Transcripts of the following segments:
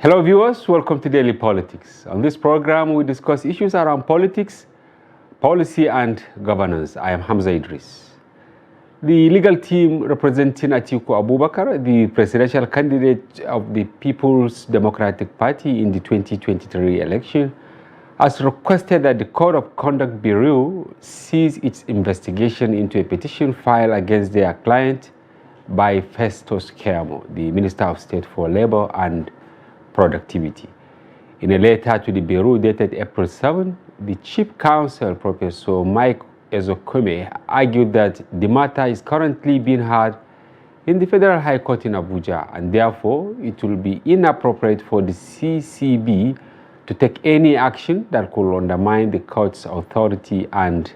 Hello viewers, welcome to Daily Politics. On this program, we discuss issues around politics, policy and governance. I am Hamza Idris. The legal team representing Atiku Abubakar, the presidential candidate of the People's Democratic Party in the 2023 election, has requested that the Code of Conduct Bureau cease its investigation into a petition filed against their client by Festus Keyamo, the Minister of State for Labor and Productivity. In a letter to the Bureau dated April 7, the Chief Counsel, Professor Mike Ezokome, argued that the matter is currently being heard in the Federal High Court in Abuja, and therefore it will be inappropriate for the CCB to take any action that could undermine the court's authority and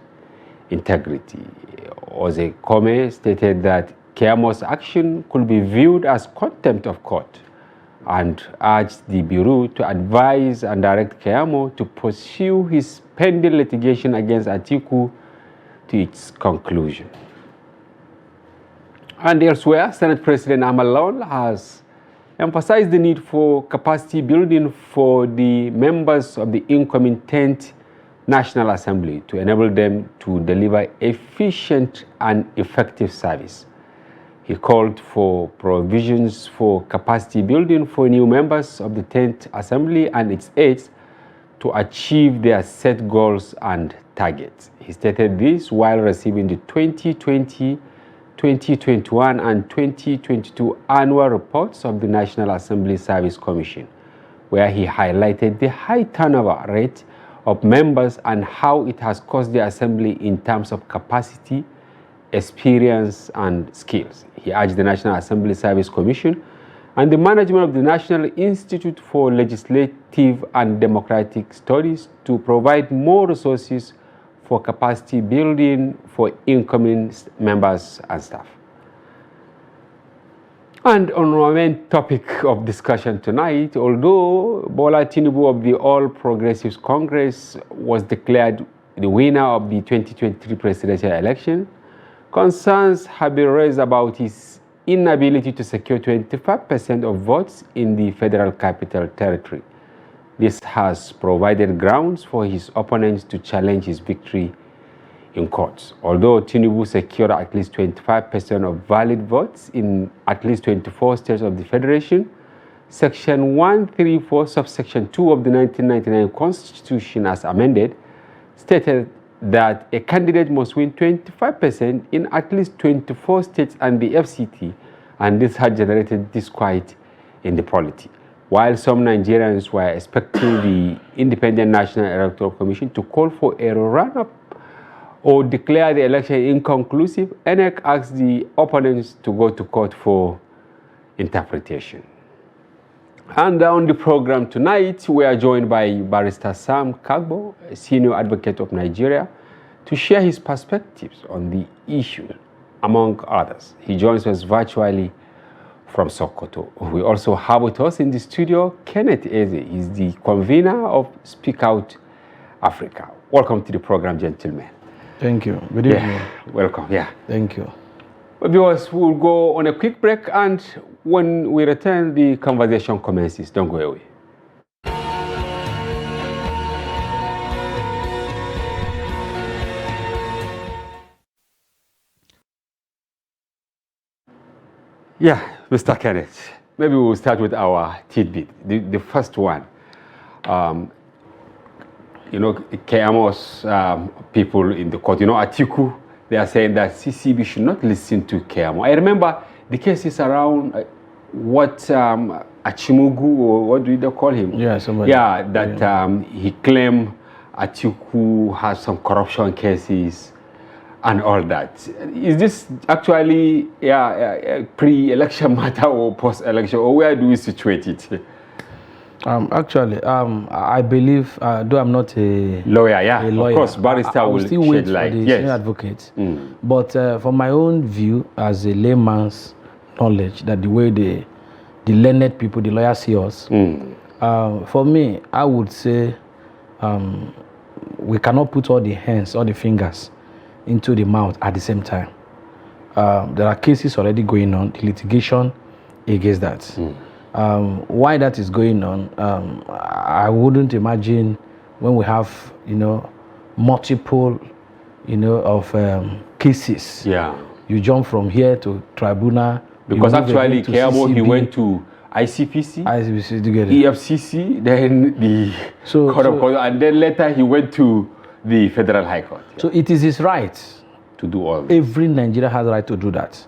integrity. Ezokome stated that Keyamo's action could be viewed as contempt of court, and urged the Bureau to advise and direct Keyamo to pursue his pending litigation against Atiku to its conclusion. And elsewhere, Senate President Lawan has emphasized the need for capacity building for the members of the incoming 10th National Assembly to enable them to deliver efficient and effective service. He called for provisions for capacity building for new members of the 10th Assembly and its aides to achieve their set goals and targets. He stated this while receiving the 2020, 2021, and 2022 annual reports of the National Assembly Service Commission, where he highlighted the high turnover rate of members and how it has cost the Assembly in terms of capacity, experience and skills. He urged the National Assembly Service Commission and the management of the National Institute for Legislative and Democratic Studies to provide more resources for capacity building for incoming members and staff. And on our main topic of discussion tonight, although Bola Tinubu of the All Progressives Congress was declared the winner of the 2023 presidential election, concerns have been raised about his inability to secure 25% of votes in the Federal Capital Territory. This has provided grounds for his opponents to challenge his victory in courts. Although Tinubu secured at least 25% of valid votes in at least 24 states of the Federation, Section 134, subsection 2 of the 1999 Constitution as amended, stated that a candidate must win 25% in at least 24 states and the FCT, and this had generated disquiet in the polity. While some Nigerians were expecting the Independent National Electoral Commission to call for a run-up or declare the election inconclusive, INEC asked the opponents to go to court for interpretation. And on the program tonight, we are joined by Barrister Sam Kagbo, a senior advocate of Nigeria, to share his perspectives on the issue, among others. He joins us virtually from Sokoto. We also have with us in the studio Kenneth Eze. He's the convener of Speak Out Africa. Welcome to the program, gentlemen. Thank you. Good evening. Yeah, welcome. Yeah. Thank you. Well, viewers, we'll go on a quick break, and when we return, the conversation commences. Don't go away. Yeah, Mr. Kenneth, maybe we'll start with our tidbit, the first one. Keyamo's people in the court, Atiku, they are saying that CCB should not listen to Keyamo. I remember the cases around Achimugu, or what do they call him? Yeah, somebody. Yeah, that he claimed Atiku has some corruption cases and all that. Is this actually a pre-election matter or post-election, or where do we situate it? I believe, though I'm not a lawyer, a lawyer, of course, barrister will still wait shed light. for the senior advocate. But from my own view, as a layman's knowledge, that the way the learned people, the lawyers see us, for me, I would say we cannot put all the hands, all the fingers into the mouth at the same time. There are cases already going on, the litigation against that. Why that is going on, I wouldn't imagine when we have, multiple, of cases. Yeah. You jump from here to tribunal. Because actually, Keyamo, he CCB, went to ICPC, together. EFCC, then the Court of Constitutional, and then later he went to the Federal High Court. Yeah. So it is his right To do all this. Every Nigerian has the right to do that.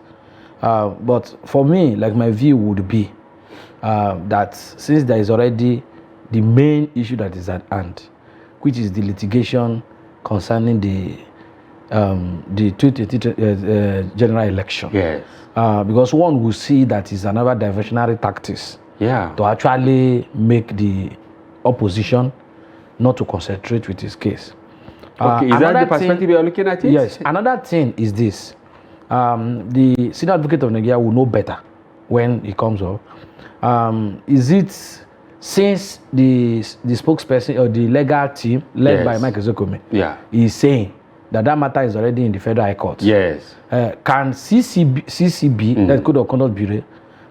But for me, like my view would be that since there is already the main issue that is at hand, which is the litigation concerning the 2020 general election. Yes. Because one will see that is another diversionary tactics. Yeah. To actually make the opposition not to concentrate with his case. Okay, is that the perspective you're looking at it? Yes. Another thing is this. The senior advocate of Nigeria will know better when it comes up. Is it since the spokesperson or the legal team led by Mike Ezekome is saying that matter is already in the Federal High Court? Yes. Can CCB, that Code of Conduct Bureau,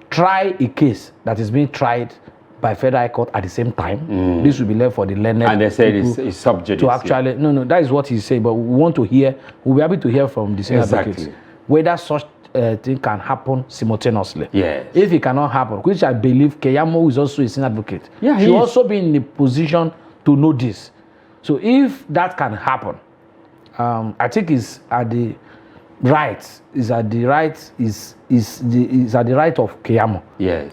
try a case that is being tried by Federal High Court at the same time? This will be left for the learned and they said it's subject to actually no, that is what he's saying. But we want to hear. We'll be able to hear from the senior advocates whether such thing can happen simultaneously. Yes. If it cannot happen, which I believe Keyamo is also a senior advocate. Yeah, he also be in the position to know this. So if that can happen, I think is at the right of Keyamo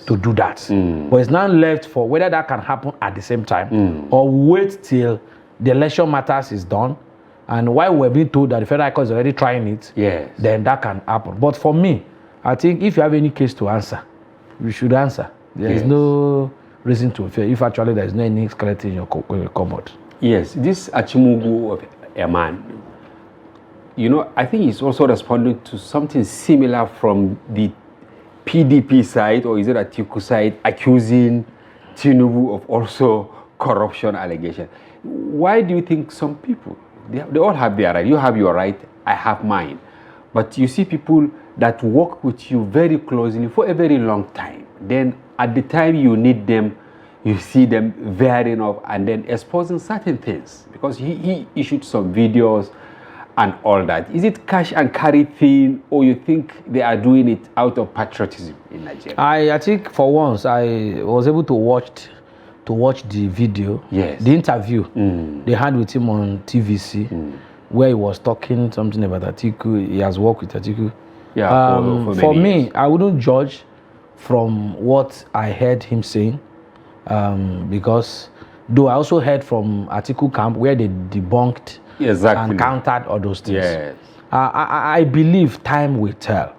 to do that. But it's now left for whether that can happen at the same time or wait till the election matters is done. And while we're being told that the Federal High Court is already trying it, then that can happen. But for me, I think if you have any case to answer, you should answer. There is no reason to fear if actually there is no any skeleton in your cupboard. Yes, this Achimugu of a man, I think he's also responding to something similar from the PDP side, or is it Atiku side, accusing Tinubu of also corruption allegation. Why do you think some people, they all have their right? You have your right, I have mine. But you see people that work with you very closely for a very long time. Then at the time you need them, you see them veering off and then exposing certain things. Because he issued some videos and all that. Is it cash and carry thing, or you think they are doing it out of patriotism in Nigeria? I think for once I was able to watch the video, the interview they had with him on TVC, where he was talking something about Atiku. He has worked with Atiku. For me, I wouldn't judge from what I heard him saying, because though I also heard from Atiku camp where they debunked and countered all those things. I believe time will tell.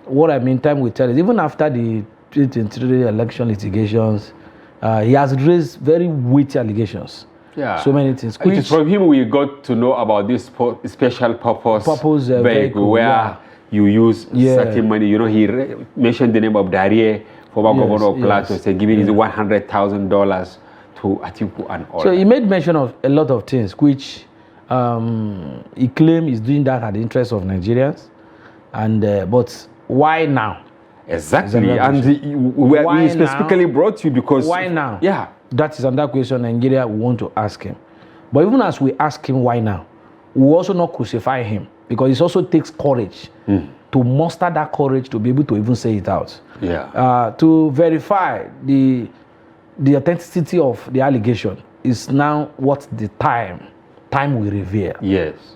What I mean, time will tell is even after the 2023 election litigations, he has raised very weighty allegations. So many things. It is from him we got to know about this special purpose vehicle where you use certain money. He mentioned the name of Darie, former governor of Plateau, said giving his $100,000 to Atiku and all. So he made mention of a lot of things, which he claimed is doing that at the interest of Nigerians. And but why now? Exactly, and we specifically brought you because... Why now? Yeah. That is another question Nigeria we want to ask him. But even as we ask him why now, we also not crucify him, because it also takes courage to muster that courage to be able to even say it out. To verify the authenticity of the allegation is now what the time will reveal.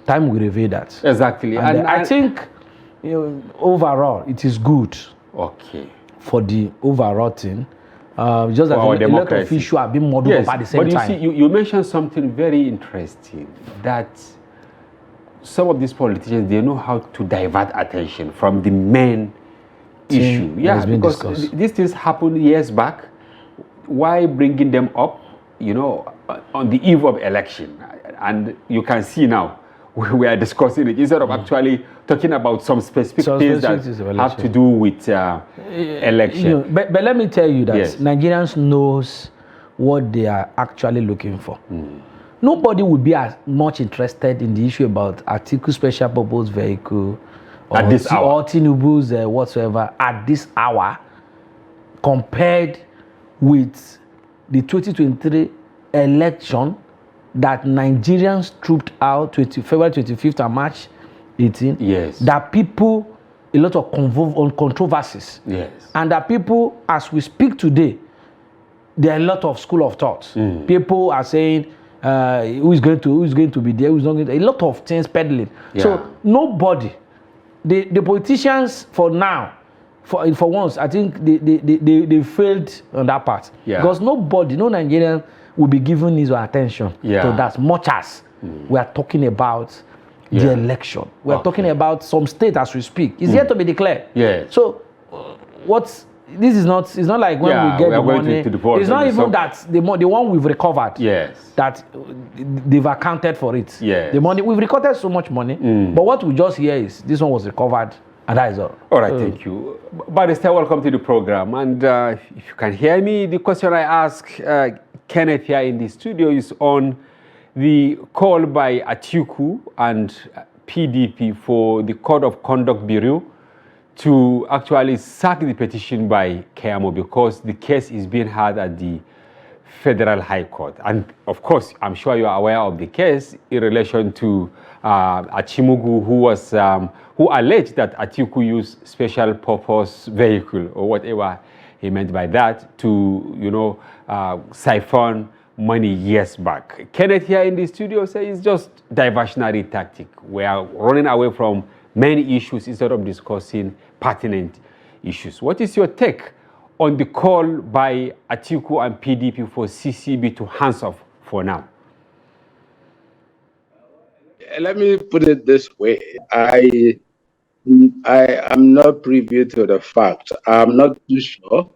Time will reveal that. Exactly. And I think overall it is good. For the overall thing, just that a lot of issues are being modeled up at the same time. But you see, you mentioned something very interesting, that some of these politicians, they know how to divert attention from the main issue. Because these things happened years back. Why bringing them up, on the eve of election? And you can see now, we are discussing it instead of actually talking about some specific things that have to do with election. But let me tell you that Nigerians knows what they are actually looking for. Nobody would be as much interested in the issue about Atiku special purpose vehicle at this hour, or Tinubu's whatsoever at this hour, compared with the 2023 election that Nigerians trooped out February 25th and March 18th. Yes. That people, a lot of controversies. Yes. And that people, as we speak today, there are a lot of school of thoughts. People are saying, who is going to be there, who's not going to, a lot of things peddling. Yeah. So nobody, the politicians for now, for once, I think they failed on that part. Yeah. Because nobody, no Nigerian will be giving his attention to that much as we are talking about the election. We are talking about some state as we speak. It's yet to be declared. Yes. So this is not, it's not like when we get the money, it's not even that the one we've recovered, that they've accounted for it. Yes. The money, we've recorded so much money, but what we just hear is this one was recovered, and that is all. All right, thank you. Barrister, welcome to the program. And if you can hear me, the question I ask Kenneth here in the studio is on the call by Atiku and PDP for the Code of Conduct Bureau to actually sack the petition by Keyamo because the case is being heard at the Federal High Court. And of course, I'm sure you are aware of the case in relation to Achimugu, who alleged that Atiku used special purpose vehicle or whatever he meant by that to, siphon money years back. Kenneth here in the studio says it's just diversionary tactic. We are running away from many issues instead of discussing pertinent issues. What is your take on the call by Atiku and PDP for CCB to hands off for now? Let me put it this way. I am not privy to the fact. I'm not too sure.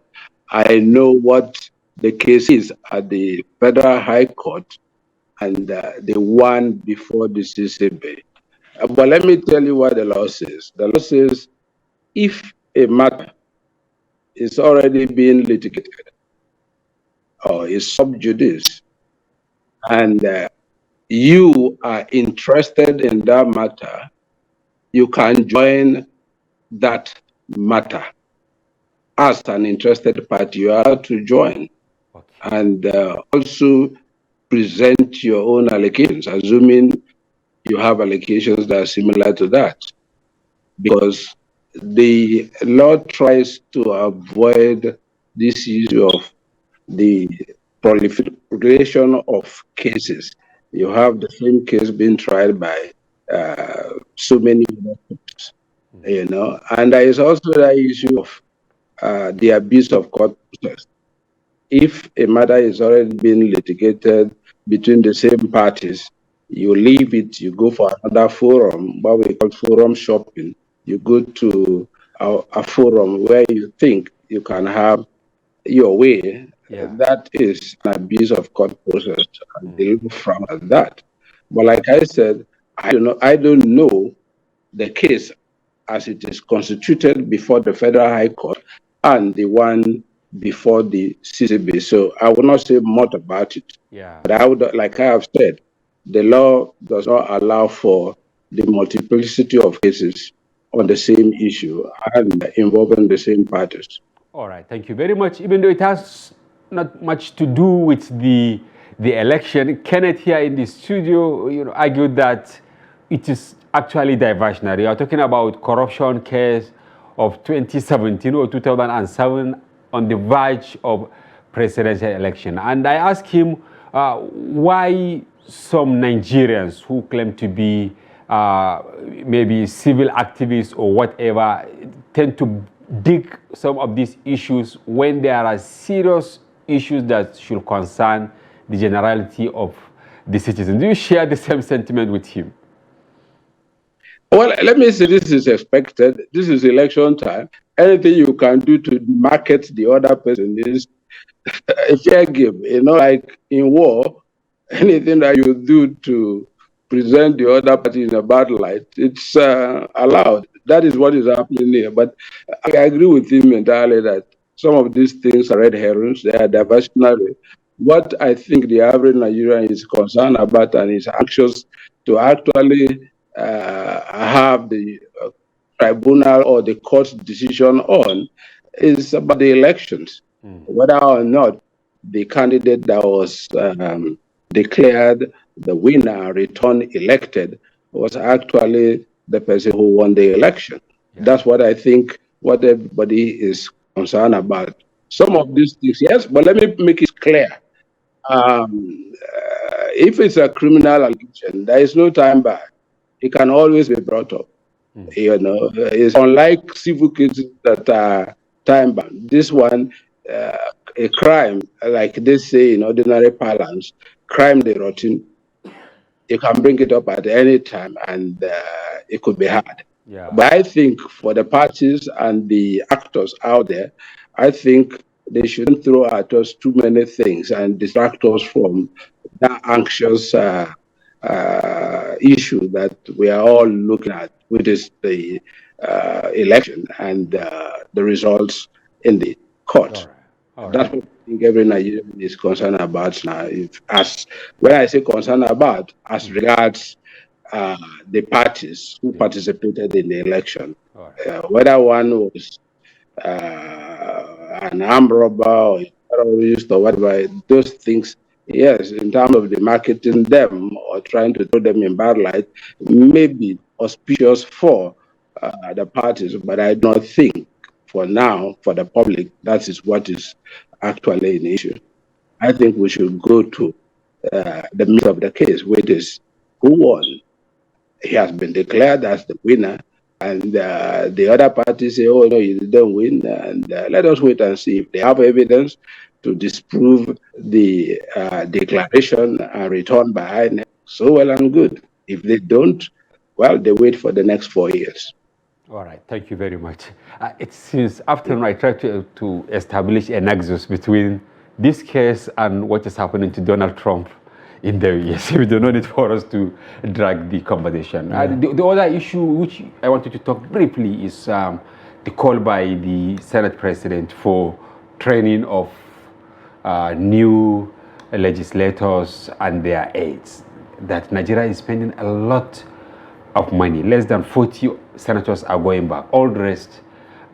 I know what the case is at the Federal High Court and the one before the CCB. But let me tell you what the law says. The law says if a matter is already being litigated or is sub judice and you are interested in that matter, you can join that matter as an interested party. You are allowed to join and also present your own allegations, assuming you have allegations that are similar to that. Because the law tries to avoid this issue of the proliferation of cases. You have the same case being tried by so many courts, and there is also the issue of the abuse of court process. If a matter is already being litigated between the same parties, you leave it, you go for another forum, what we call forum shopping. You go to a forum where you think you can have your way. That is an abuse of court process, and they look from that. But like I said, I don't know the case as it is constituted before the Federal High Court and the one before the CCB. So I will not say much about it. But I would, like I have said, the law does not allow for the multiplicity of cases on the same issue and involving the same parties. All right, thank you very much. Even though it has not much to do with the election, Kenneth here in the studio, argued that it is actually diversionary. You are talking about corruption case of 2017 or 2007 on the verge of presidential election. And I asked him why some Nigerians who claim to be maybe civil activists or whatever tend to dig some of these issues when there are serious issues that should concern the generality of the citizens. Do you share the same sentiment with him? Well, let me say this is expected. This is election time. Anything you can do to market the other person is a fair game. Like in war, anything that you do to present the other party in a bad light, it's allowed. That is what is happening here. But I agree with him entirely that some of these things are red herrings. They are diversionary. What I think the average Nigerian is concerned about and is anxious to actually have the tribunal or the court's decision on is about the elections. whether or not the candidate that was declared the winner, returned elected, was actually the person who won the election. Yeah. That's what I think what everybody is concerned about. Some of these things, yes, but let me make it clear. If it's a criminal election, there is no time back. It can always be brought up. You know, it's unlike civil cases that are time bound. This one, a crime, like they say in ordinary parlance, crime de routine. You can bring it up at any time, and it could be hard. Yeah. But I think for the parties and the actors out there, I think they shouldn't throw at us too many things and distract us from that anxious issue that we are all looking at, which is the election and the results in the court. All right. That's what I think every Nigerian is concerned about now. When I say concerned about, as regards the parties who participated in the election, whether one was an armed robber or a terrorist or whatever, those things, yes, in terms of the marketing them or trying to throw them in bad light, may be auspicious for the parties, but I don't think for now, for the public, that is what is actually an issue. I think we should go to the meat of the case, which is who won. He has been declared as the winner, and the other parties say, oh, no, you didn't win. And let us wait and see if they have evidence to disprove the declaration and return by INEC. So well and good. If they don't, well, they wait for the next 4 years. All right, thank you very much. It seems often I try to establish a nexus between this case and what is happening to Donald Trump in the US. We do not need for us to drag the conversation. Yeah. The other issue which I wanted to talk briefly is the call by the Senate President for training of new legislators and their aides. That Nigeria is spending a lot of money. Less than 40 senators are going back. All the rest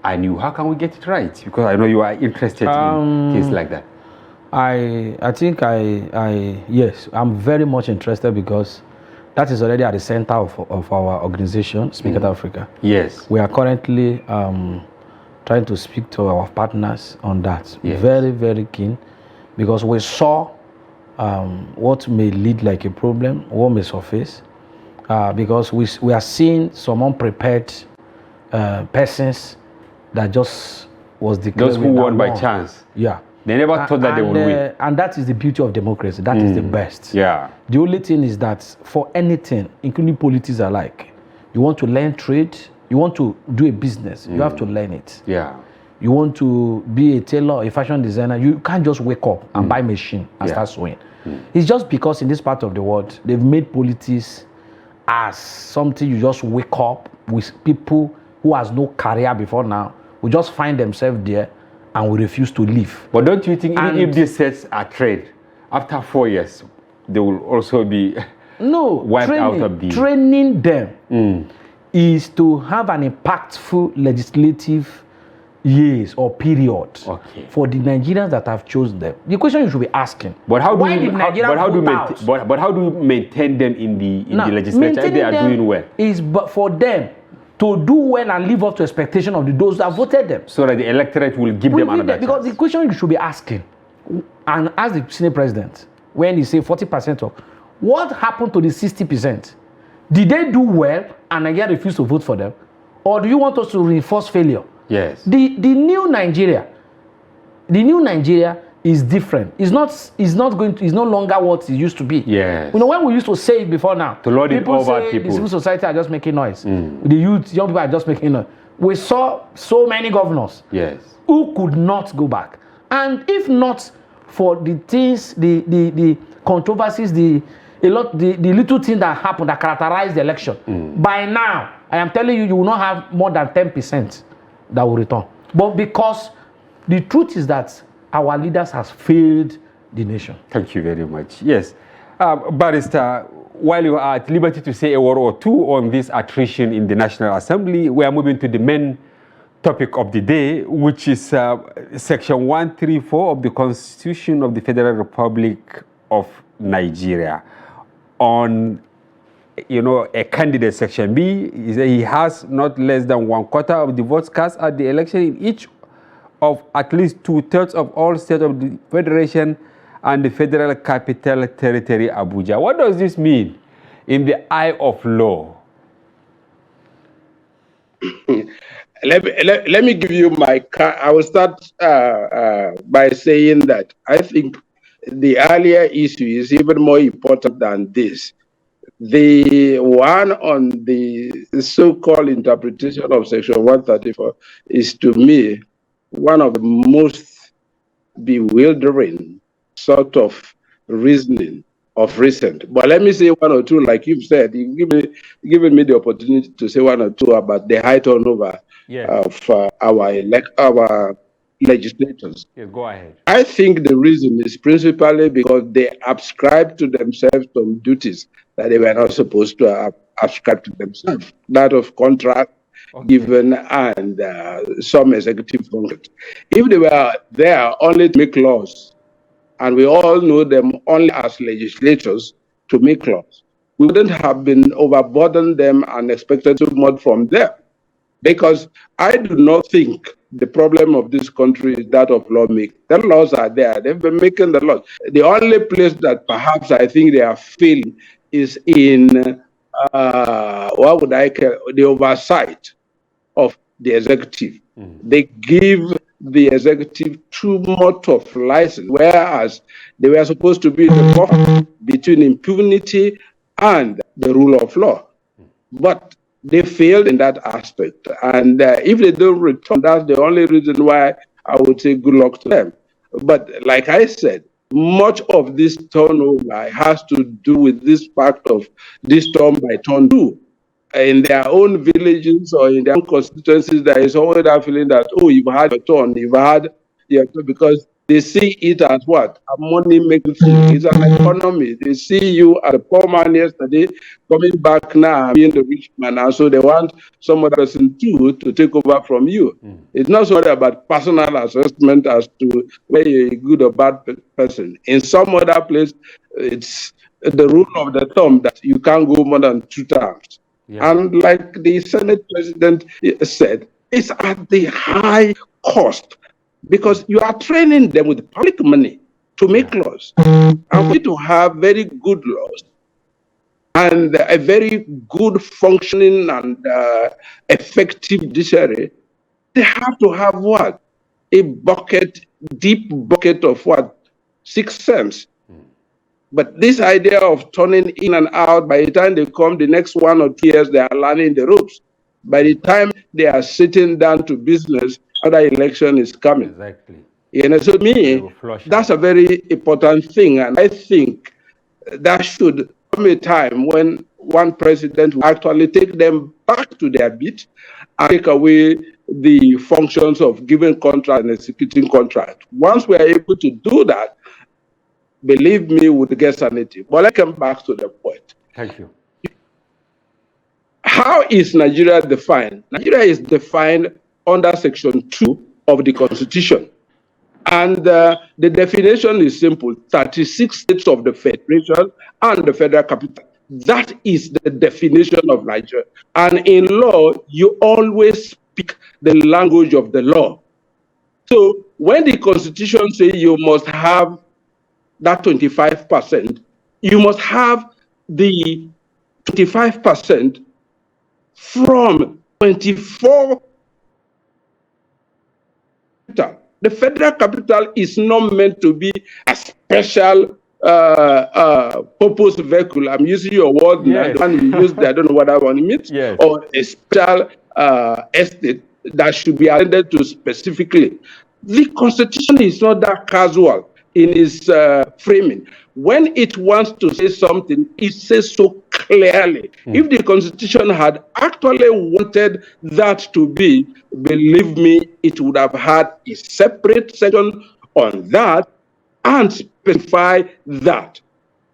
are new. How can we get it right? Because I know you are interested in things like that. I think yes, I'm very much interested because that is already at the center of our organization, Speak Out Africa. Yes. We are currently trying to speak to our partners on that. Yes. Very, very keen, because we saw what may lead like a problem, what may surface, because we are seeing some unprepared persons that just was declared. Those who won by chance. Yeah. They never thought that they would win. And that is the beauty of democracy. That is the best. Yeah. The only thing is that for anything, including politics alike, you want to learn trade, you want to do a business, you have to learn it. Yeah. You want to be a tailor, a fashion designer, you can't just wake up and buy a machine and start sewing. It's just because in this part of the world, they've made politics as something you just wake up with people who has no career before now, who just find themselves there and will refuse to leave. But don't you think even if these sets are trade, after 4 years, they will also be wiped out of the... Training them is to have an impactful legislative years or period for the Nigerians that have chosen them. The question you should be asking: But how do you maintain them in the legislature if they are doing well? Is but for them to do well and live up to expectation of those that voted them, so that the electorate will give them another chance. Because the question you should be asking, and ask the Senate President, when he say 40% of, what happened to the 60%? Did they do well and Nigeria refused to vote for them, or do you want us to reinforce failure? Yes. The new Nigeria is different. It's no longer what it used to be. Yes. You know, when we used to say it before now, to lord it over people. The civil society are just making noise. The youth, young people are just making noise. We saw so many governors who could not go back. And if not for the things, the controversies, the little things that happened that characterized the election, by now, I am telling you, you will not have more than 10% that will return. But because the truth is that our leaders has failed the nation. Thank you very much. Yes. Barrister, while you are at liberty to say a word or two on this attrition in the National Assembly, we are moving to the main topic of the day, which is Section 134 of the Constitution of the Federal Republic of Nigeria. On, a candidate, Section B, he has not less than 1/4 of the votes cast at the election in each of at least 2/3 of all states of the Federation and the Federal Capital Territory, Abuja. What does this mean in the eye of law? Let me give you my. I will start by saying that I think the earlier issue is even more important than this. The one on the so-called interpretation of Section 134 is, to me, one of the most bewildering sort of reasoning of recent. But let me say one or two, like you've said. You've given me the opportunity to say one or two about the high turnover of our legislators. Yes, go ahead. I think the reason is principally because they ascribe to themselves some duties that they were not supposed to ascribe to themselves. That of contract given and some executive functions. If they were there only to make laws, and we all know them only as legislators to make laws, we wouldn't have been overburdened them and expected too much from them. Because I do not think the problem of this country is that of lawmaking. The laws are there. They've been making the laws. The only place that perhaps I think they are failing is in, what would I call, the oversight of the executive. They give the executive too much of license, whereas they were supposed to be the buffer between impunity and the rule of law. But they failed in that aspect. And if they don't return, that's the only reason why I would say good luck to them. But like I said, much of this turnover has to do with this fact of this turn by turn too. In their own villages or in their own constituencies, there is always that feeling that, oh, you've had your turn, you've had your turn, because they see it as what? A money-making thing. It's an economy. They see you as a poor man yesterday, coming back now being the rich man, and so they want some other person too to take over from you. It's not so much about personal assessment as to whether you're a good or bad person. In some other place, it's the rule of the thumb that you can't go more than 2 terms. And like the Senate president said, it's at the high cost, because you are training them with public money to make laws. And we need to have very good laws and a very good functioning and effective judiciary. They have to have what? A bucket, deep bucket of what? 6 cents. But this idea of turning in and out, by the time they come the next 1 or 2 years, they are learning the ropes. By the time they are sitting down to business, another election is coming. Exactly. So to me, that's a very important thing. And I think that should come a time when one president will actually take them back to their beat and take away the functions of giving contract and executing contract. Once we are able to do that, believe me, with get sanity. But let's come back to the point. Thank you. How is Nigeria defined? Nigeria is defined under Section 2 of the Constitution. And the definition is simple: 36 states of the Federation and the Federal Capital. That is the definition of Nigeria. And in law, you always speak the language of the law. So when the Constitution says you must have that 25%, you must have the 25% from 24. The federal capital is not meant to be a special purpose vehicle. I'm using your word now, the one you used, I don't know what that one means, or a special estate that should be attended to specifically. The Constitution is not that casual in its framing. When it wants to say something, it says so clearly. If the Constitution had actually wanted that to be, believe me, it would have had a separate section on that and specify that.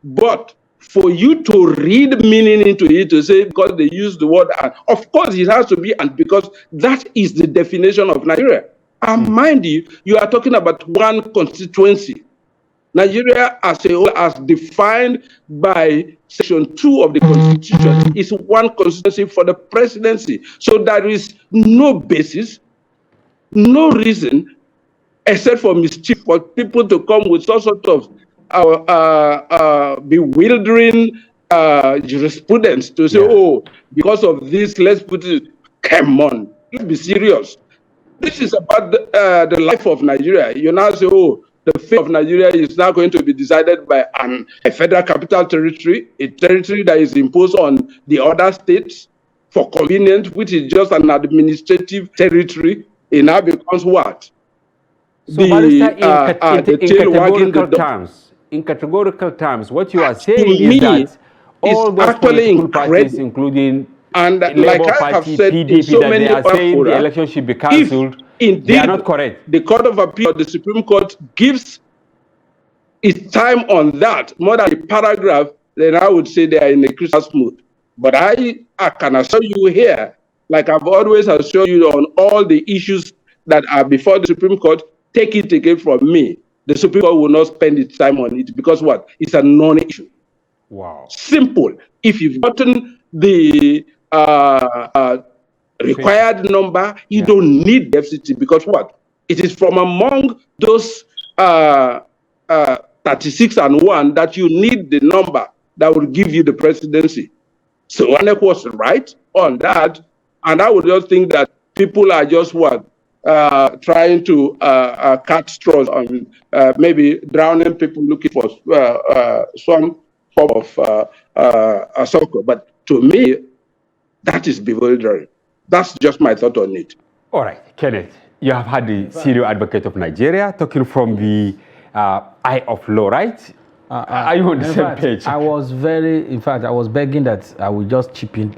But for you to read meaning into it, to say because they use the word and. Of course, it has to be and because that is the definition of Nigeria. And mind you, you are talking about one constituency. Nigeria as a whole, as defined by Section 2 of the Constitution, is one constituency for the presidency. So there is no basis, no reason, except for mischief, for people to come with all sorts of bewildering jurisprudence to say, oh, because of this, let's put it, come on, let's be serious. This is about the life of Nigeria. You now say, oh, the fate of Nigeria is now going to be decided by a federal capital territory, a territory that is imposed on the other states for convenience, which is just an administrative territory. It now becomes what? So, in categorical terms, what you are saying is that all those political parties, including Labour Party, PDP, so that they are saying the election should be cancelled, they are not correct. The Court of Appeal, the Supreme Court, gives its time on that, more than a paragraph, then I would say they are in a Christmas mood. But I can assure you here, like I've always assured you on all the issues that are before the Supreme Court, take it again from me. The Supreme Court will not spend its time on it because what? It's a non-issue. Wow. Simple. If you've gotten the required number, you don't need the FCT because what? It is from among those 36 and 1 that you need the number that will give you the presidency. So INEC was right on that, and I would just think that people are just what? Trying to cut straws on maybe drowning people looking for some form of a circle. But to me, that is bewildering. That's just my thought on it. All right, Kenneth, you have had the senior advocate of Nigeria talking from the eye of law, right? Are you on the same page? I was in fact, I was begging that I would just chip in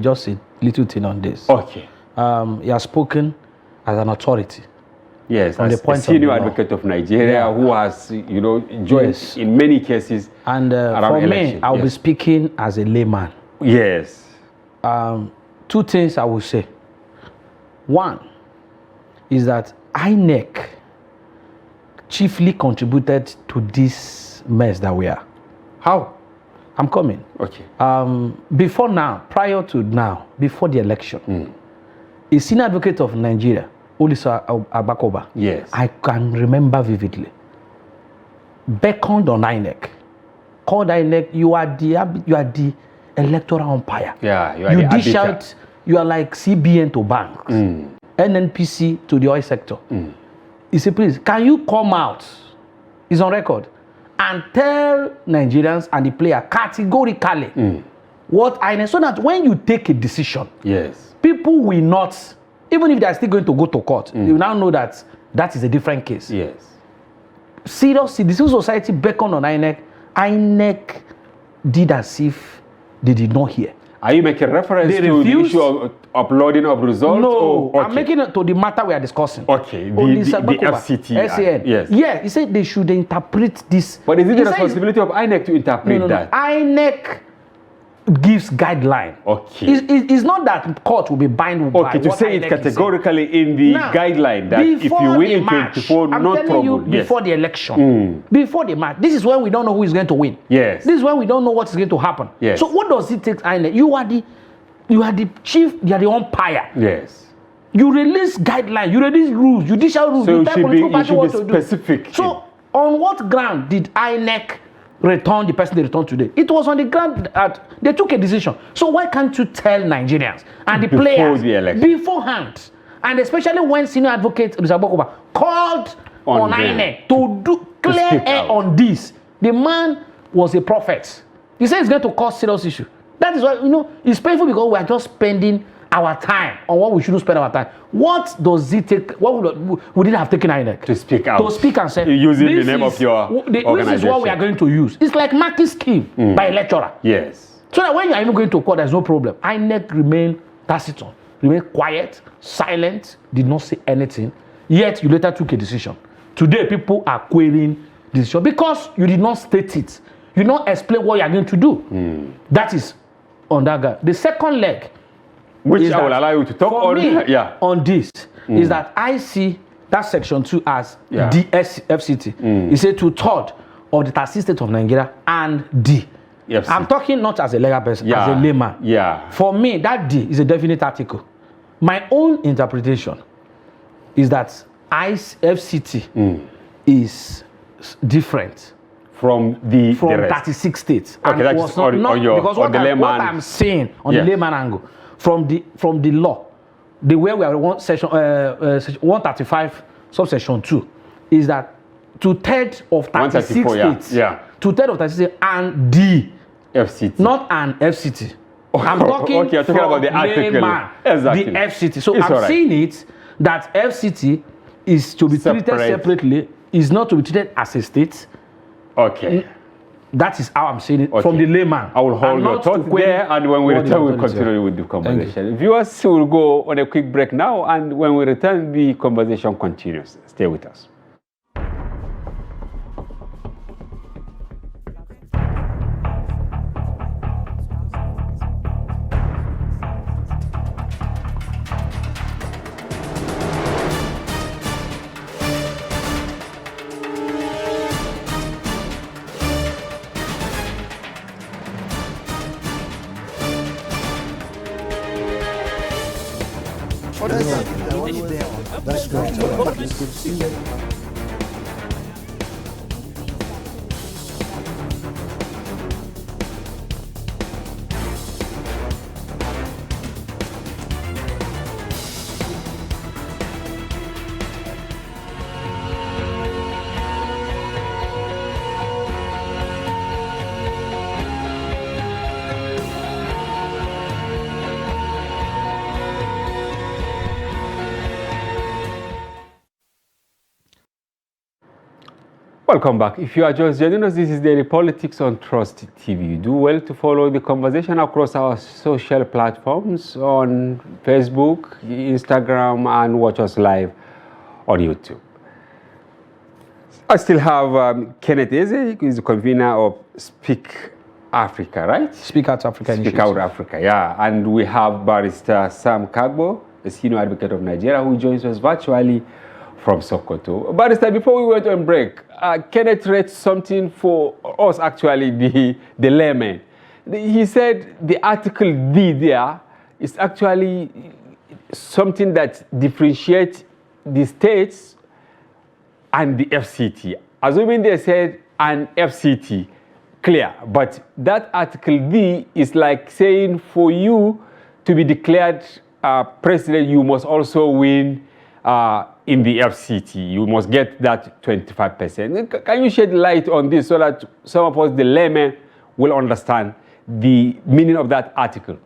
just a little thing on this. Okay. He has spoken as an authority. Yes, as the senior advocate of Nigeria who has, joined in many cases. And for me, I'll be speaking as a layman. Yes. Two things I will say. One is that INEC chiefly contributed to this mess that we are. How? I'm coming. Okay. Before the election, a senior advocate of Nigeria, Olisa Abakoba, yes, I can remember vividly, beckoned on INEC, called INEC, you are the electoral umpire. Yeah, you dish out, you are like CBN to banks, NNPC to the oil sector. He said, please, can you come out, it's on record, and tell Nigerians and the player categorically what INEC, so that when you take a decision, yes, people will not, even if they are still going to go to court, you now know that that is a different case. Yes. Seriously, the civil society beckoned on INEC. INEC did as if they did not hear. Are you making reference to the issue of uploading of results? No, okay. I'm making it to the matter we are discussing. Okay, the FCT. SAN. Yes. Yeah, he said they should interpret this. But is it the responsibility of INEC to interpret that? No. INEC gives guideline. Okay. It's not that court will be bound by okay, to say it categorically in the guideline that if you win in 24, not trouble. Before the election, before the match, this is when we don't know who is going to win. Yes. This is when we don't know what is going to happen. Yes. So what does it take, INEC? You are the chief, you are the umpire. Yes. You release guidelines, you release rules, judicial rules. So you should be specific. So on what ground did INEC return the person they returned today? It was on the ground that they took a decision. So why can't you tell Nigerians and the players beforehand? And especially when senior advocate Rizabokoba called on INEC to do clear air on this. The man was a prophet. He said it's going to cause serious issue. That is why, it's painful because we are just spending our time on what we shouldn't spend our time. What does it take? What would it have taken INEC? To speak out. To speak and say, using the name of your organization. This is what we are going to use. It's like marking scheme by a lecturer. Yes. So that when you are even going to court, there's no problem. INEC remained taciturn, remained quiet, silent, did not say anything. Yet you later took a decision. Today, people are querying the decision because you did not state it. You don't explain what you are going to do. That is on that guy. The second leg, which I will allow you to talk on. On this is that I see that section 2 as the FCT. He said 2/3 of the 36 states of Nigeria and D. FCT. I'm talking not as a legal person, as a layman. For me, that D is a definite article. My own interpretation is that FCT is different from the 36 states. Okay, and that's on the layman. What I'm saying on the layman angle, from the law, the way we are section 135 subsection 2 is that 2/3 of 36 states, 2/3 of 36 states and the FCT, not an FCT. I'm talking, okay, you're talking about the article. Exactly. The FCT. So I'm saying it that FCT is to be treated separately, is not to be treated as a state. Okay. That is how I'm saying it from the layman. I will hold your thought there, and when we return, we'll continue with the conversation. Viewers, will go on a quick break now, and when we return, the conversation continues. Stay with us. That's great. It's good to see you. Welcome back. If you are just joining us, this is Daily Politics on Trust TV. You do well to follow the conversation across our social platforms on Facebook, Instagram, and watch us live on YouTube. I still have Kenneth Eze, who is the convener of Speak Africa, right? Speak Out Africa. Speak Out Africa, yeah. And we have Barrister Sam Kagbo, a senior advocate of Nigeria, who joins us virtually from Sokoto. Barrister, before we went on break, Kenneth read something for us, actually, the layman. He said the article D there is actually something that differentiates the states and the FCT. Assuming they said an FCT, clear. But that article D is like saying for you to be declared president, you must also win in the FCT. You must get that 25%. Can you shed light on this so that some of us, the laymen, will understand the meaning of that article?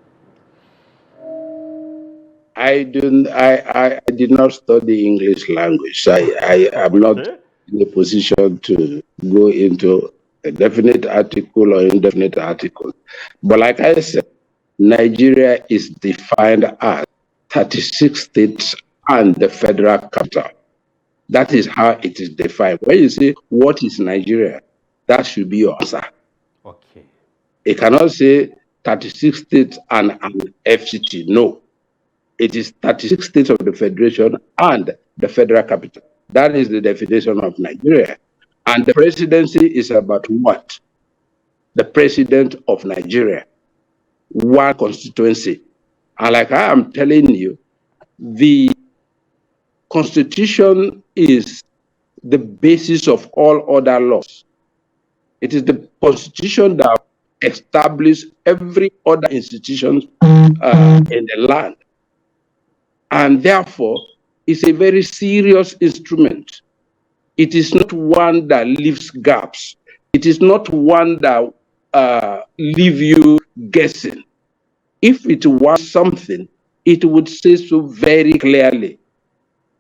I did not study English language. I am not in a position to go into a definite article or indefinite article. But like I said, Nigeria is defined as 36 states and the federal capital. That is how it is defined. When you say, what is Nigeria? That should be your answer. Okay. It cannot say 36 states and an FCT. No. It is 36 states of the federation and the federal capital. That is the definition of Nigeria. And the presidency is about what? The president of Nigeria. One constituency. And like I am telling you, the Constitution is the basis of all other laws. It is the Constitution that establishes every other institution in the land. And therefore, it's a very serious instrument. It is not one that leaves gaps. It is not one that leaves you guessing. If it was something, it would say so very clearly.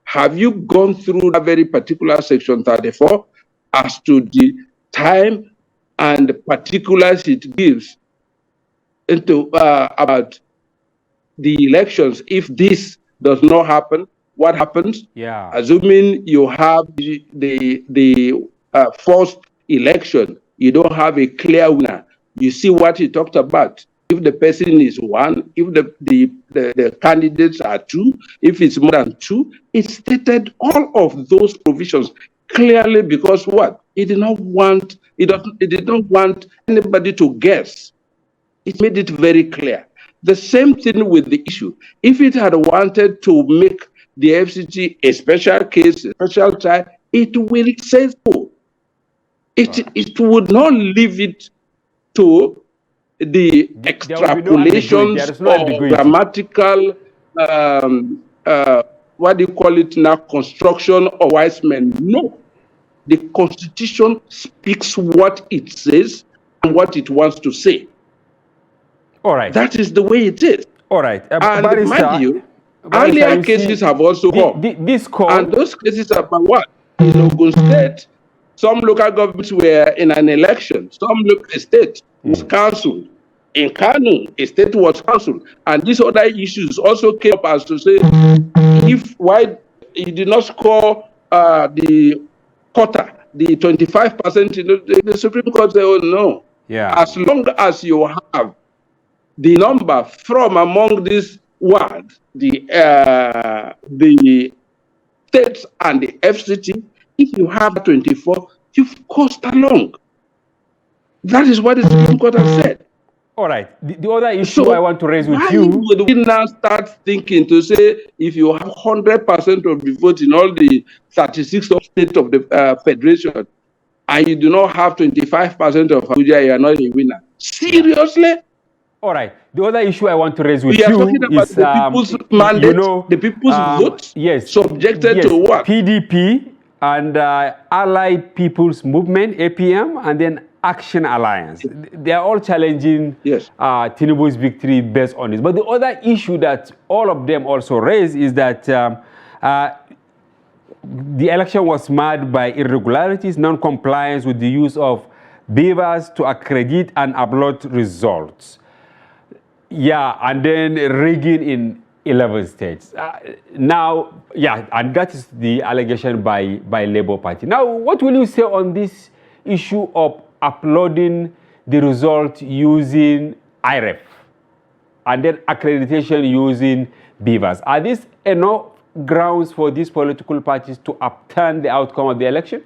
Have you gone through that very particular section 34 as to the time and the particulars it gives into about the elections? If this does not happen, what happens? Yeah. Assuming you have the first election You don't have a clear winner. You see what he talked about. If the person is one, if the candidates are two, if it's more than two, it stated all of those provisions clearly because what? It did not want anybody to guess. It made it very clear. The same thing with the issue. If it had wanted to make the FCT a special case, a special trial, it will say so. It would not leave it to the extrapolations or grammatical, what do you call it now, construction of wise men. No. The Constitution speaks what it says and what it wants to say. All right. That is the way it is. All right. And mind you, earlier cases have also come. This call, and those cases are about what? In Ogun State, some local governments were in an election. Some local state was cancelled. In Kano, a state was cancelled. And these other issues also came up as to say, why he did not score the quota, the 25%, the Supreme Court said, oh no. Yeah. As long as you have the number from among these words, the states and the FCT, if you have 24, you've cost along. That is what the Supreme Court has said. All right. The other issue I want to raise with you. Why would we now start thinking to say if you have 100% of the vote in all the 36 states of the Federation and you do not have 25% of Abuja, you are not a winner? Seriously? All right. The other issue I want to raise with we are you talking about is the people's mandate, the people's vote, yes, subjected to what? PDP and Allied People's Movement, APM, and then Action Alliance. They are all challenging Tinubu's victory based on this. But the other issue that all of them also raise is that the election was marred by irregularities, non-compliance with the use of beavers to accredit and upload results. Yeah, and then rigging in 11 states. Now, yeah, and that is the allegation by Labour Party. Now, what will you say on this issue of uploading the result using IREF and then accreditation using beavers? Are these enough grounds for these political parties to upturn the outcome of the election?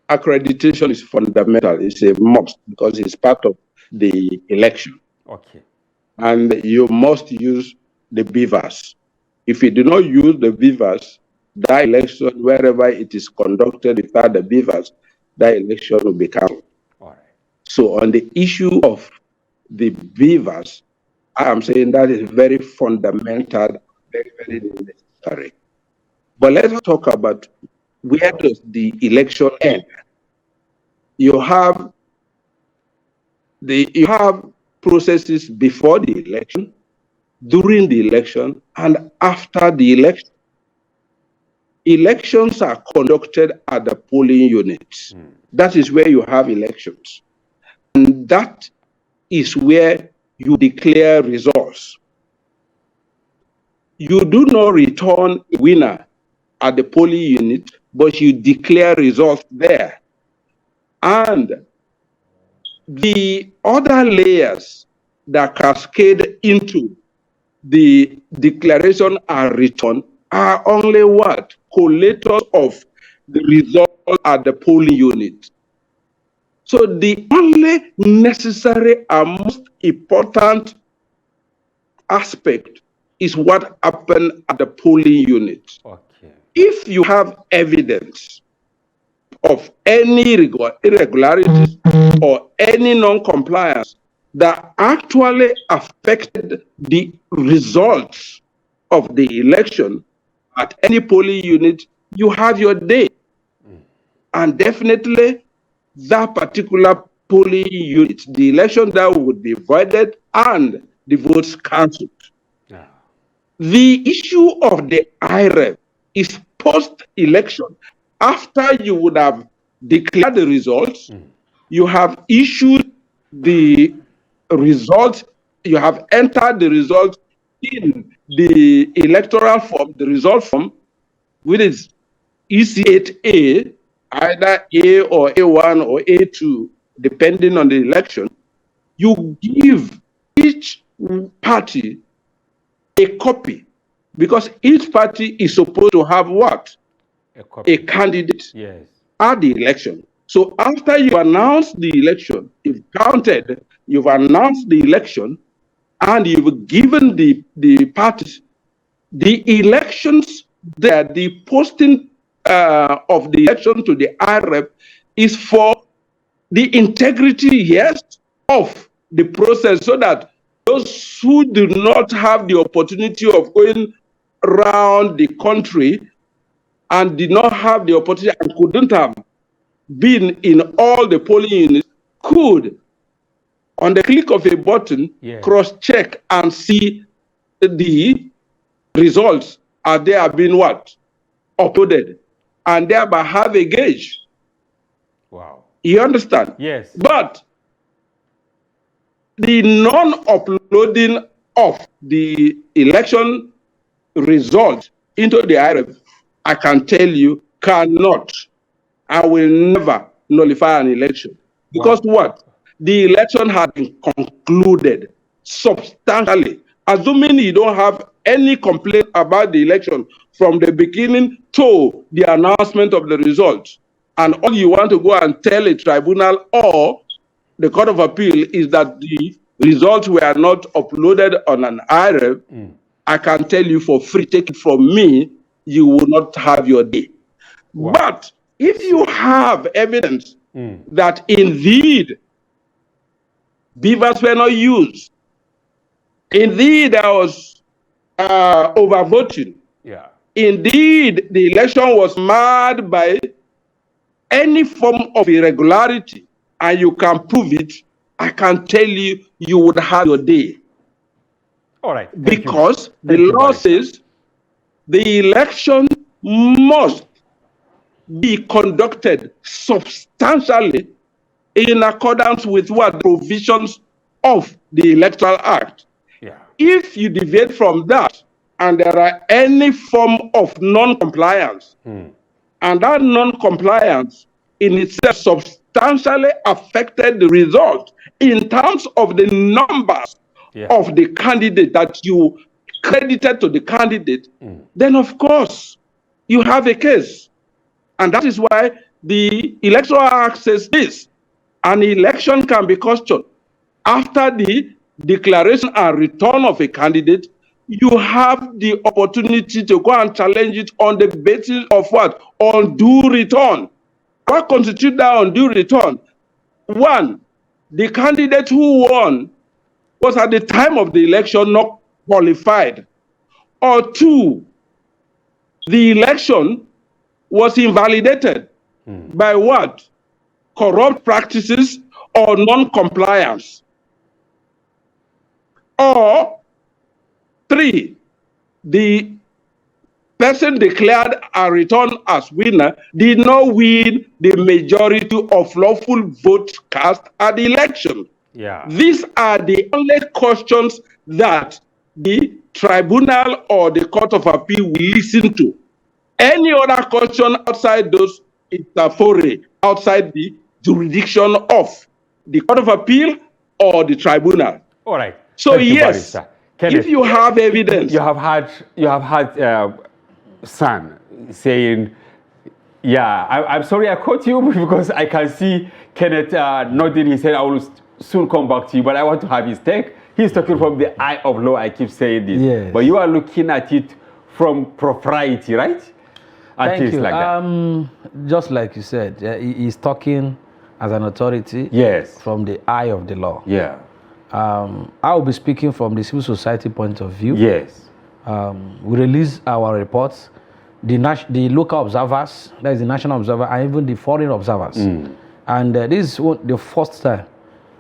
Accreditation is fundamental. It's a must because it's part of the election. Okay. And you must use the beavers. If you do not use the beavers, that election, wherever it is conducted without the beavers, that election will be cancelled. All right. So on the issue of the beavers, I am saying that is very fundamental, very, very necessary. But let's talk about where does the election end? You have processes before the election, during the election, and after the election. Elections are conducted at the polling units. That is where you have elections. And that is where you declare results. You do not return a winner at the polling unit, but you declare results there. And the other layers that cascade into the declaration and return are only what? Collators of the result at the polling unit. So the only necessary and most important aspect is what happened at the polling unit. Okay. If you have evidence of any irregularities or any non-compliance that actually affected the results of the election at any polling unit, you have your day. And definitely that particular polling unit, the election that would be voided and the votes cancelled. Yeah. The issue of the IREF is post-election. After you would have declared the results, you have issued the results, you have entered the results in the electoral form, the result form, which is EC8A, either A or A1 or A2, depending on the election, you give each party a copy, because each party is supposed to have what? A candidate at the election. So after you announce the election, you've counted, you've announced the election, and you've given the parties the elections there, the posting of the election to the IREP is for the integrity, yes, of the process, so that those who do not have the opportunity of going around the country and did not have the opportunity and couldn't have been in all the polling units could, on the click of a button, cross-check and see the results are there being what? Uploaded, and thereby have a gauge. Wow. You understand? Yes. But the non-uploading of the election result into the IREF, I can tell you, cannot, I will never nullify an election. Because what? The election has been concluded substantially. Assuming you don't have any complaint about the election from the beginning to the announcement of the results, and all you want to go and tell a tribunal or the Court of Appeal is that the results were not uploaded on an IREF, I can tell you for free, take it from me, you will not have your day. Wow. But if you have evidence that indeed beavers were not used, indeed there was overvoting, indeed the election was marred by any form of irregularity, and you can prove it, I can tell you, you would have your day. All right. Because the law says the election must be conducted substantially in accordance with what provisions of the Electoral Act. Yeah. If you deviate from that and there are any form of non-compliance, and that non-compliance in itself substantially affected the result in terms of the numbers of the candidate that you credited to the candidate, then of course you have a case. And that is why the Electoral Act says this: an election can be questioned after the declaration and return of a candidate. You have the opportunity to go and challenge it on the basis of what? Undue return. What constitutes that undue return? One, the candidate who won was at the time of the election not qualified. Or two, the election was invalidated by what? Corrupt practices or non-compliance. Or three, the person declared and returned as winner did not win the majority of lawful votes cast at the election. Yeah. These are the only questions that the tribunal or the Court of Appeal will listen to. Any other question outside those is a foray outside the jurisdiction of the Court of Appeal or the tribunal. All right. So yes, if you have evidence, you have had son saying, "Yeah, I'm sorry I caught you because I can see Kenneth nodding his head. I will soon come back to you, but I want to have his take." He's talking from the eye of law. I keep saying this, yes. But you are looking at it from propriety, right? Thank you. Like just like you said, he's talking as an authority. Yes. From the eye of the law. Yeah. I will be speaking from the civil society point of view. Yes. We release our reports. The local observers, that is the national observer, and even the foreign observers. And this is the first time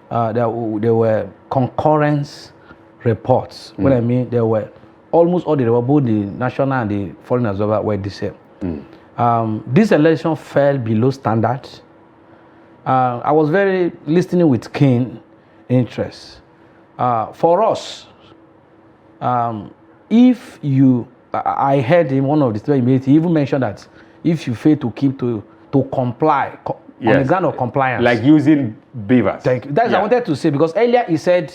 there were concurrence reports. What I mean, there were almost all both the national and the foreign observer were the same. This election fell below standard. I was very listening with keen interest. For us, if you, I heard in one of the statements he even mentioned that if you fail to keep to to comply on the ground of compliance. Like using beavers. Thank you. That's what I wanted to say, because earlier he said,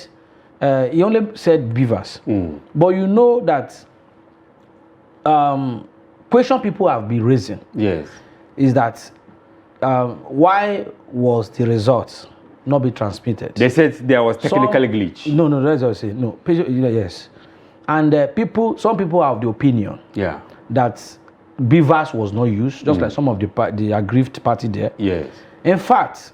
he only said beavers. But you know that question people have been raising is that why was the result not be transmitted? They said there was technical glitch. No, that's what I say. No, yes. And some people have the opinion that beavers was not used, just like some of the aggrieved party there. Yes. In fact,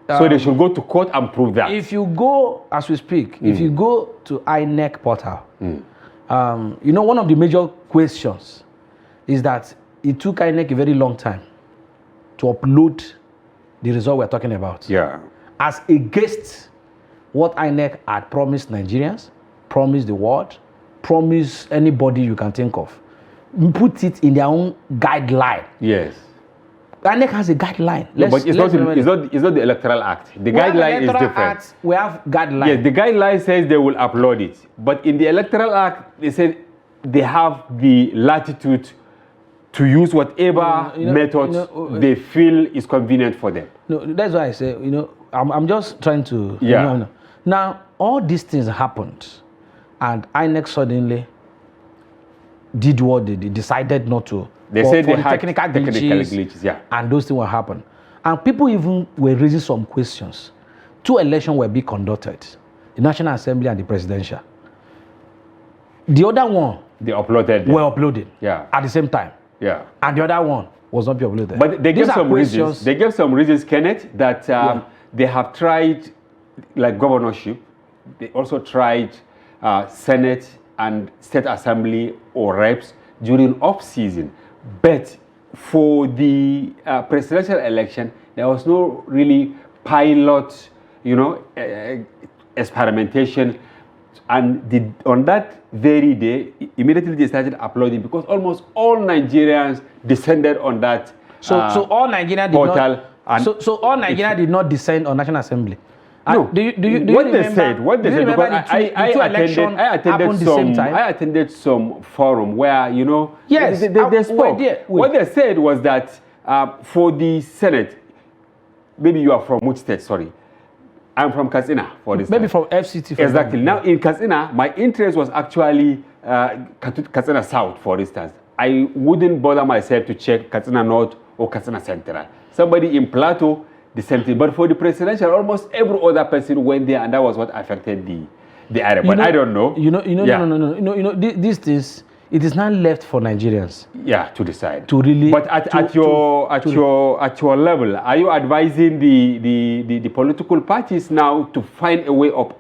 so they should go to court and prove that. If you go, as we speak, if you go to INEC portal, you know, one of the major questions is that it took INEC a very long time to upload the result we're talking about. Yeah. As against what INEC had promised Nigerians, promised the world, promised anybody you can think of. Put it in their own guideline. Yes. INEC has a guideline. No, but it's not the Electoral Act. The guideline is different. Act, we have guidelines. Yes, the guideline says they will upload it. But in the Electoral Act, they said they have the latitude to use whatever method they feel is convenient for them. No, that's why I say, I'm just trying to... Now, all these things happened, and INEC suddenly did what they decided not to. They said they had technical glitches, and those things will happen. And people even were raising some questions. 2 elections were being conducted, the National Assembly and the presidential. The other one, they uploaded. Were uploaded at the same time. Yeah. And the other one was not uploaded. But they gave some reasons. They gave some reasons, Kenneth, that they have tried, like governorship. They also tried Senate and State Assembly or reps during off-season. But for the presidential election, there was no really pilot, experimentation. And on that very day, immediately they started uploading, because almost all Nigerians descended on that so all Nigerians portal. So all Nigerians did not descend on National Assembly. No. Do you remember, what they said, because I attended some forum where, yes, they spoke. What they said was that for the Senate, maybe you are from which state, sorry. I'm from Katsina, for this. Maybe from FCT. Exactly. Now, in Katsina, my interest was actually Katsina South, for instance. I wouldn't bother myself to check Katsina North or Katsina Central. Somebody in Plateau, the same thing. But for the presidential, almost every other person went there, and that was what affected the area. But I don't know. No. These things, it is not left for Nigerians. Yeah, to decide. To really. But at your level, are you advising the political parties now to find a way of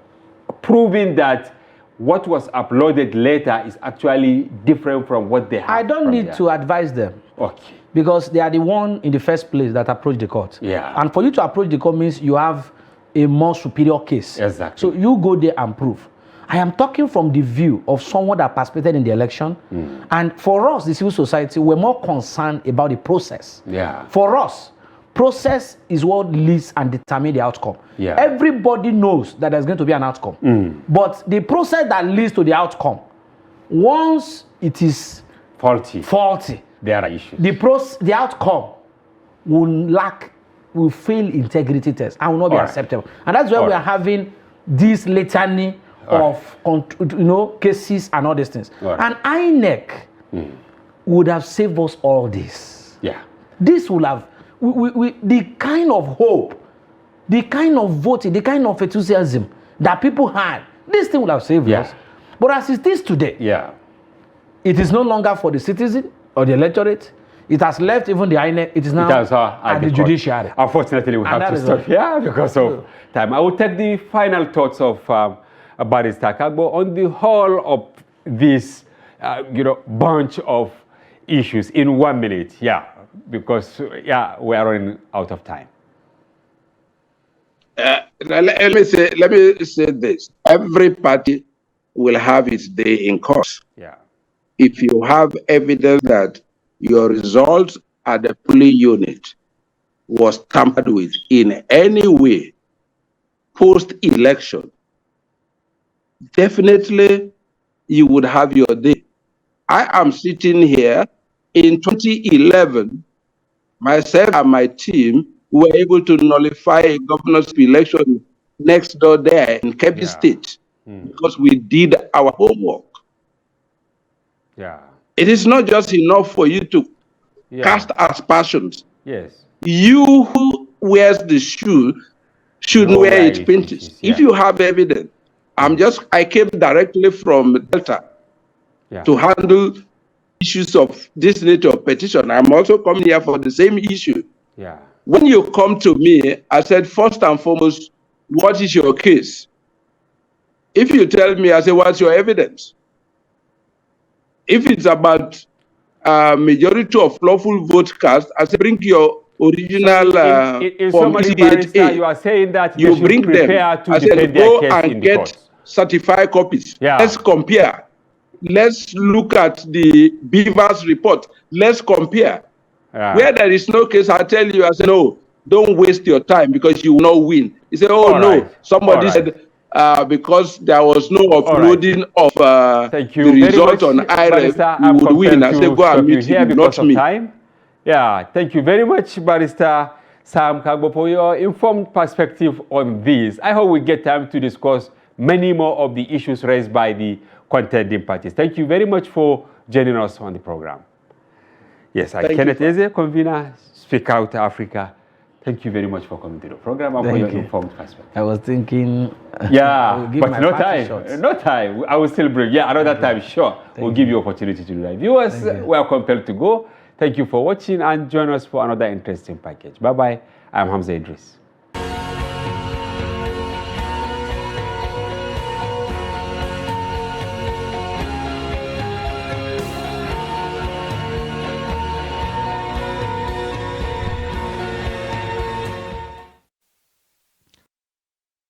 proving that what was uploaded later is actually different from what they have? I don't need to advise them. Okay. Because they are the one in the first place that approach the court. Yeah. And for you to approach the court means you have a more superior case. Exactly. So you go there and prove. I am talking from the view of someone that participated in the election. And for us, the civil society, we're more concerned about the process. Yeah. For us, process is what leads and determines the outcome. Yeah. Everybody knows that there's going to be an outcome. But the process that leads to the outcome, once it is faulty, there are issues. The outcome will fail integrity test and will not be acceptable. And that's why we are having this litany of cases and all these things. And INEC would have saved us all this. Yeah. This would have the kind of hope, the kind of voting, the kind of enthusiasm that people had. This thing would have saved us. But as it is today, it is no longer for the citizen or the electorate. It has left even the INEC. It is now at the judiciary. Unfortunately, we have to stop here because of time. I will take the final thoughts of Barrister Kagbo on the whole of this, bunch of issues in 1 minute. Because we are running out of time. Let me say this: every party will have its day in court. If you have evidence that your results at the polling unit was tampered with in any way post-election, definitely you would have your day. I am sitting here in 2011 myself and my team were able to nullify a governor's election next door there in Kebbi State because we did our homework. Yeah. It is not just enough for you to cast aspersions. Yes. You who wears the shoe should know where it pinches. If you have evidence, I came directly from Delta to handle issues of this nature of petition. I'm also coming here for the same issue. Yeah. When you come to me, I said, first and foremost, what is your case? If you tell me, I say, what's your evidence? If it's about majority of lawful vote cast, I say, bring your original Form ECDHA. You are saying that you bring prepare them. To defend their case in the courts. Certified copies. Yeah. Let's compare. Let's look at the Beavers report. Let's compare. Yeah. Where there is no case, I tell you, I say, no, don't waste your time because you will not win. You say, oh, no, somebody said because there was no uploading of the result on IREF, you would win. I say, go and meet him, not me. Time. Yeah, thank you very much, Barrister Sam Kagbo, for your informed perspective on this. I hope we get time to discuss many more of the issues raised by the contending parties. Thank you very much for joining us on the program. Yes, Kenneth Eze, convener, Speak Out Africa. Thank you very much for coming to the program and for your informed perspective. I was thinking, yeah, but no time. No time. I will still bring. Yeah, another time, sure. We'll give you opportunity to do that. Viewers, we are compelled to go. Thank you for watching and join us for another interesting package. Bye-bye. I'm Hamza Idris.